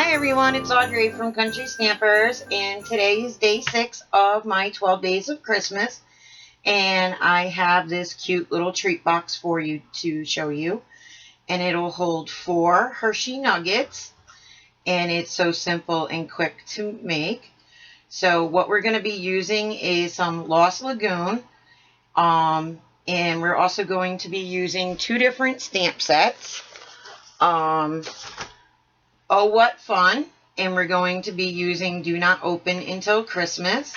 Hi everyone, it's Audrey from Country Stampers, and today is day 6 of my 12 days of Christmas, and I have this cute little treat box for you to show you, and it'll hold 4 Hershey Nuggets, and it's so simple and quick to make. So what we're going to be using is some Lost Lagoon, and we're also going to be using 2 different stamp sets. Oh, what fun! And we're going to be using Do Not Open Until Christmas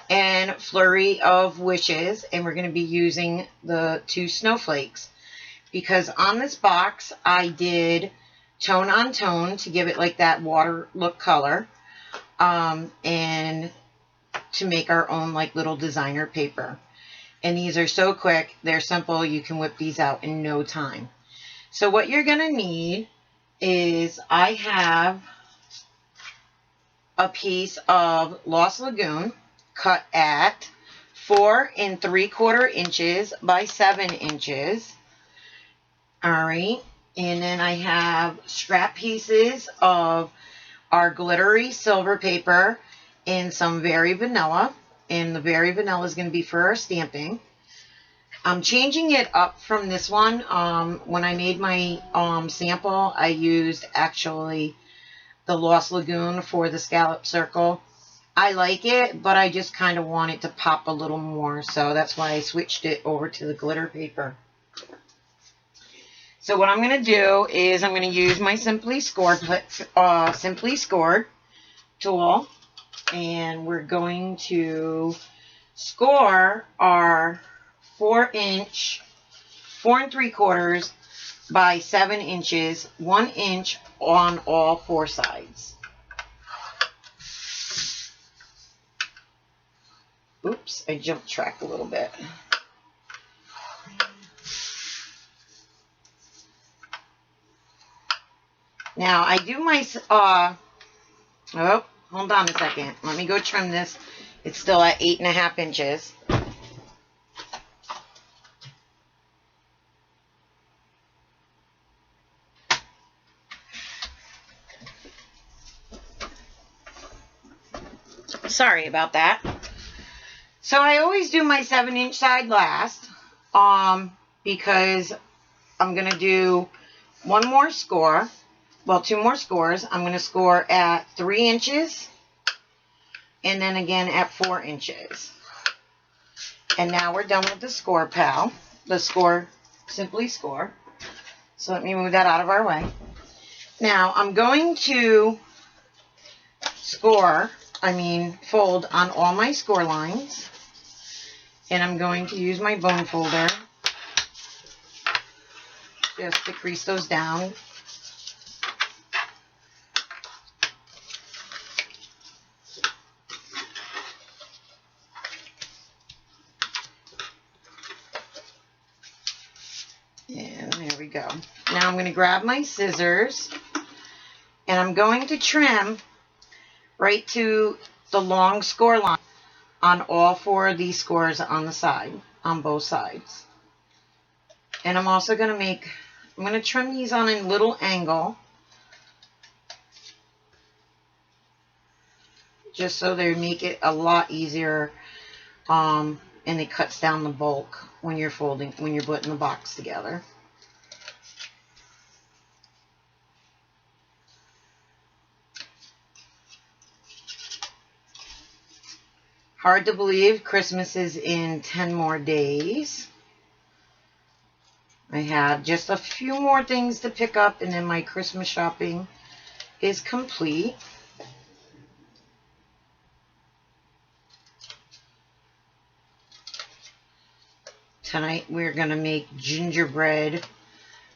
and Flurry of Wishes, and we're going to be using the 2 snowflakes, because on this box I did tone on tone to give it like that water look color, and to make our own like little designer paper. And these are so quick, they're simple, you can whip these out in no time. So what you're going to need is I have a piece of Lost Lagoon cut at 4 3/4 inches by 7 inches. Alright, and then I have scrap pieces of our glittery silver paper and some Very Vanilla, and the Very Vanilla is going to be for our stamping. I'm changing it up from this one. When I made my sample, I used actually the Lost Lagoon for the scallop circle. I like it, but I just kind of want it to pop a little more, so that's why I switched it over to the glitter paper. So what I'm going to do is I'm going to use my Simply Scored tool, and we're going to score our 4 3/4 by 7 inches, 1 inch on all 4 sides. Oops, I jumped track a little bit. Now I do my, oh, hold on a second. Let me go trim this. It's still at 8.5 inches. Sorry about that. So I always do my 7-inch side last, because I'm going to do 1 more score, well, 2 more scores. I'm going to score at 3 inches and then again at 4 inches. And now we're done with the score pal, the score, Simply Score. So let me move that out of our way. Now I'm going to fold on all my score lines, and I'm going to use my bone folder just to crease those down. And there we go. Now I'm going to grab my scissors, and I'm going to trim right to the long score line on all 4 of these scores on the side, on both sides. And I'm also going to I'm going to trim these on a little angle, just so they make it a lot easier, and it cuts down the bulk when you're putting the box together. Hard to believe Christmas is in 10 more days. I have just a few more things to pick up, and then my Christmas shopping is complete. Tonight we're going to make gingerbread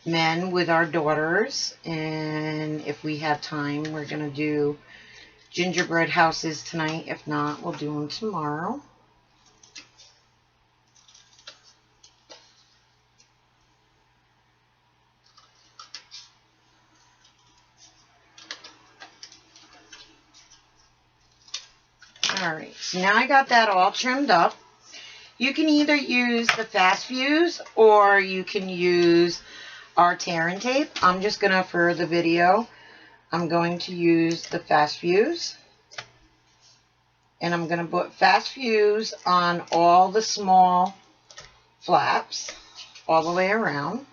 men with our daughters, and if we have time we're going to do gingerbread houses tonight. If not, we'll do them tomorrow. Alright, so now I got that all trimmed up. You can either use the fast fuse or you can use our tear and tape. I'm just going to, for the video, I'm going to use the Fast Fuse. And I'm going to put Fast Fuse on all the small flaps all the way around.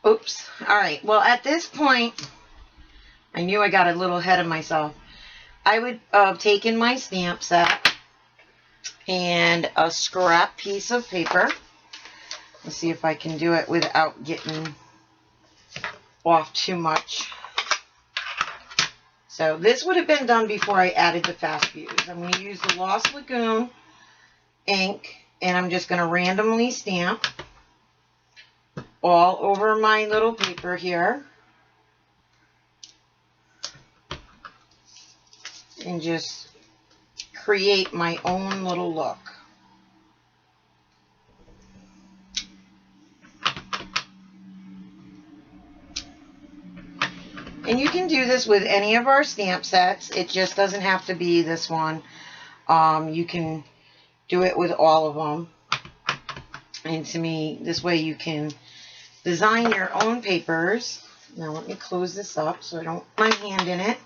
Oops. All right. Well, at this point, I knew I got a little ahead of myself. I would have taken my stamp set and a scrap piece of paper. Let's see if I can do it without getting off too much. So this would have been done before I added the Fast Fuse. I'm going to use the Lost Lagoon ink, and I'm just going to randomly stamp all over my little paper here. And just create my own little look. And you can do this with any of our stamp sets. It just doesn't have to be this one. You can do it with all of them. And to me, this way you can design your own papers. Now let me close this up so I don't put my hand in it.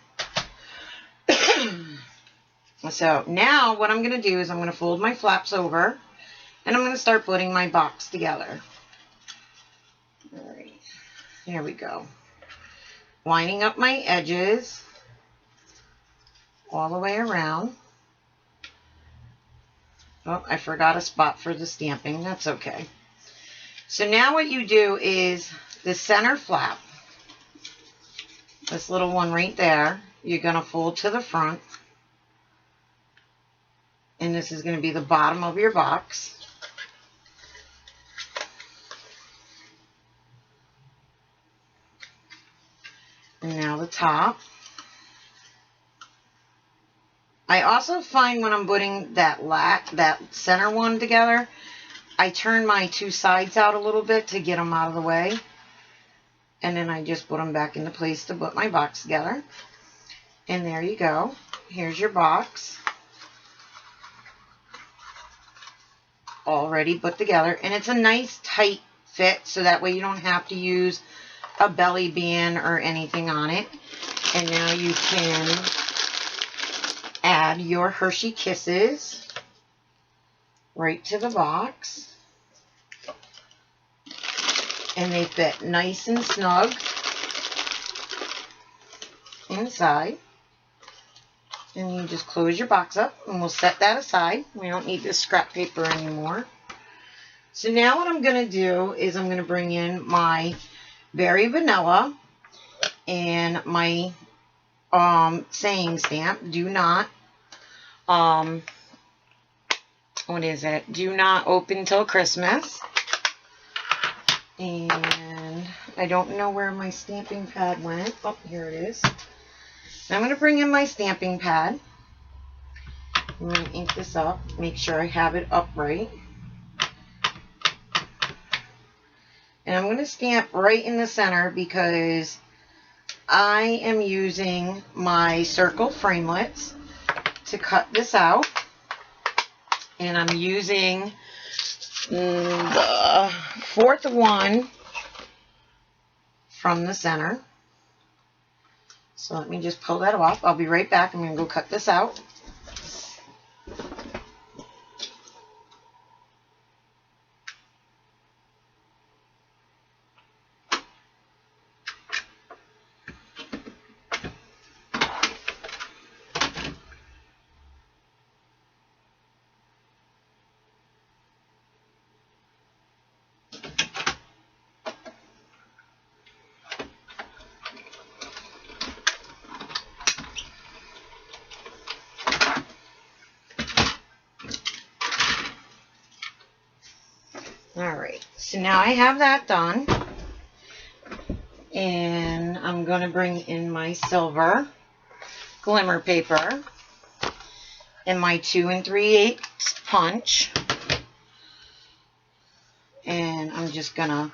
So now what I'm going to do is I'm going to fold my flaps over and I'm going to start putting my box together. All right, here we go. Lining up my edges all the way around. Oh, I forgot a spot for the stamping. That's okay. So now what you do is the center flap, this little one right there, you're going to fold to the front. And this is going to be the bottom of your box. And now the top. I also find when I'm putting that center one together, I turn my two sides out a little bit to get them out of the way. And then I just put them back into place to put my box together. And there you go. Here's your box. Already put together, and it's a nice tight fit, so that way you don't have to use a belly band or anything on it. And now you can add your Hershey Kisses right to the box, and they fit nice and snug inside. And you just close your box up, and we'll set that aside. We don't need this scrap paper anymore. So now what I'm going to do is I'm going to bring in my Very Vanilla and my saying stamp. Do not, what is it? Do not open till Christmas. And I don't know where my stamping pad went. Oh, here it is. I'm going to bring in my stamping pad. I'm going to ink this up, make sure I have it upright. And I'm going to stamp right in the center because I am using my circle framelits to cut this out. And I'm using the fourth one from the center. So let me just pull that off. I'll be right back. I'm going to go cut this out. Alright, so now I have that done, and I'm going to bring in my silver glimmer paper and my 2 3/8 punch, and I'm just going to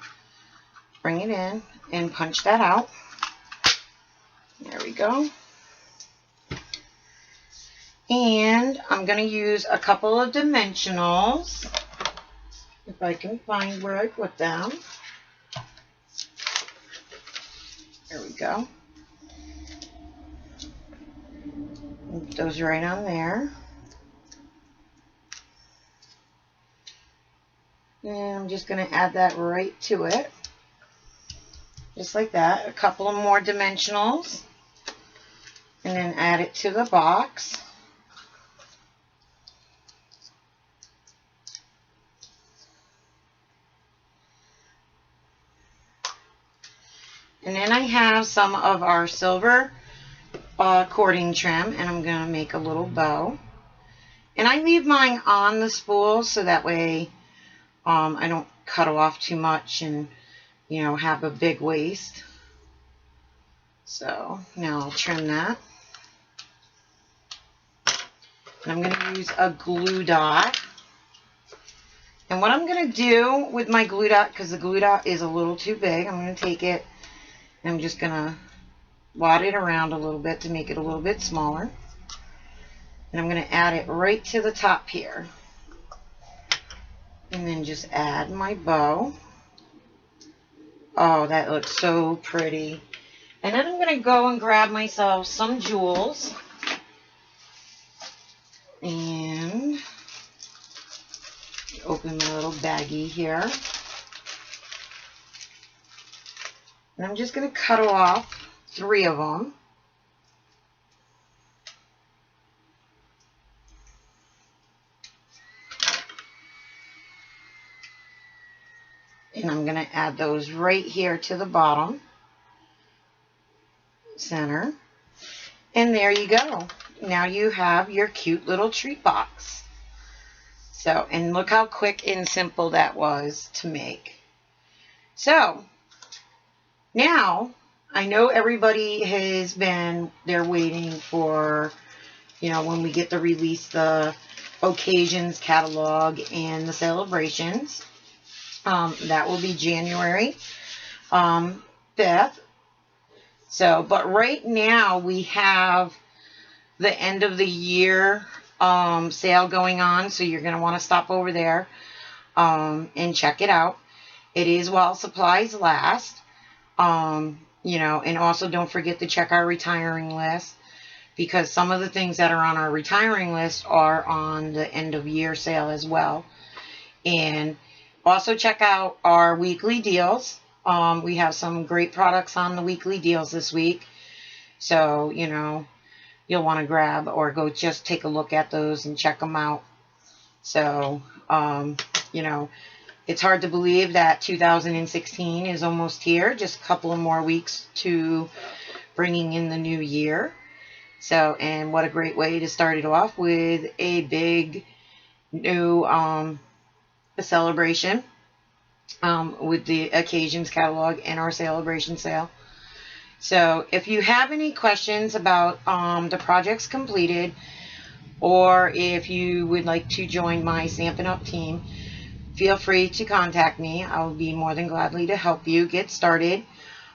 bring it in and punch that out. There we go. And I'm going to use a couple of dimensionals, if I can find where I put them. There we go. Put those right on there. And I'm just going to add that right to it. Just like that. A couple of more dimensionals. And then add it to the box. And then I have some of our silver cording trim, and I'm going to make a little bow. And I leave mine on the spool so that way I don't cut off too much and, you know, have a big waist. So now I'll trim that. And I'm going to use a glue dot. And what I'm going to do with my glue dot, because the glue dot is a little too big, I'm going to take it and I'm just going to wad it around a little bit to make it a little bit smaller. And I'm going to add it right to the top here. And then just add my bow. Oh, that looks so pretty. And then I'm going to go and grab myself some jewels. And open my little baggie here. And I'm just going to cut off 3 of them. And I'm going to add those right here to the bottom center. And there you go. Now you have your cute little treat box. So, and look how quick and simple that was to make. So, now, I know everybody has been, they're waiting for, you know, when we get to release the occasions catalog and the celebrations. That will be January 5th. So, but right now we have the end of the year sale going on, so you're going to want to stop over there and check it out. It is while supplies last. You know, and also don't forget to check our retiring list, because some of the things that are on our retiring list are on the end of year sale as well. And also check out our weekly deals. We have some great products on the weekly deals this week. So, you know, you'll want to grab or go just take a look at those and check them out. So, you know, it's hard to believe that 2016 is almost here. Just a couple of more weeks to bringing in the new year. So, and what a great way to start it off with a big new celebration with the occasions catalog and our celebration sale. So if you have any questions about the projects completed, or if you would like to join my Stampin' Up! Team, feel free to contact me. I'll be more than gladly to help you get started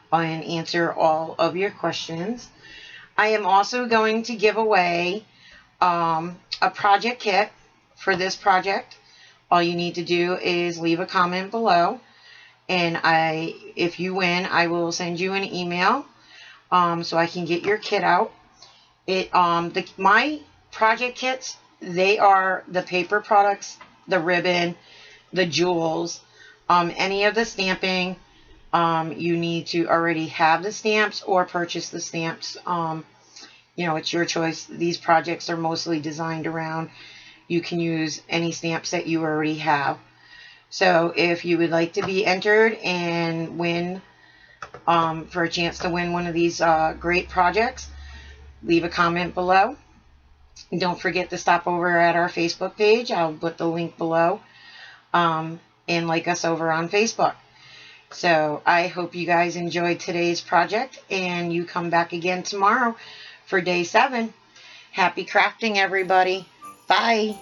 and answer all of your questions. I am also going to give away a project kit for this project. All you need to do is leave a comment below, and if you win, I will send you an email so I can get your kit out. My project kits, they are the paper products, the ribbon, the jewels, any of the stamping. You need to already have the stamps or purchase the stamps. You know, it's your choice. These projects are mostly designed around, you can use any stamps that you already have. So if you would like to be entered and win, for a chance to win one of these great projects, leave a comment below. And don't forget to stop over at our Facebook page. I'll put the link below. And like us over on Facebook. So I hope you guys enjoyed today's project, and you come back again tomorrow for day 7. Happy crafting, everybody. Bye.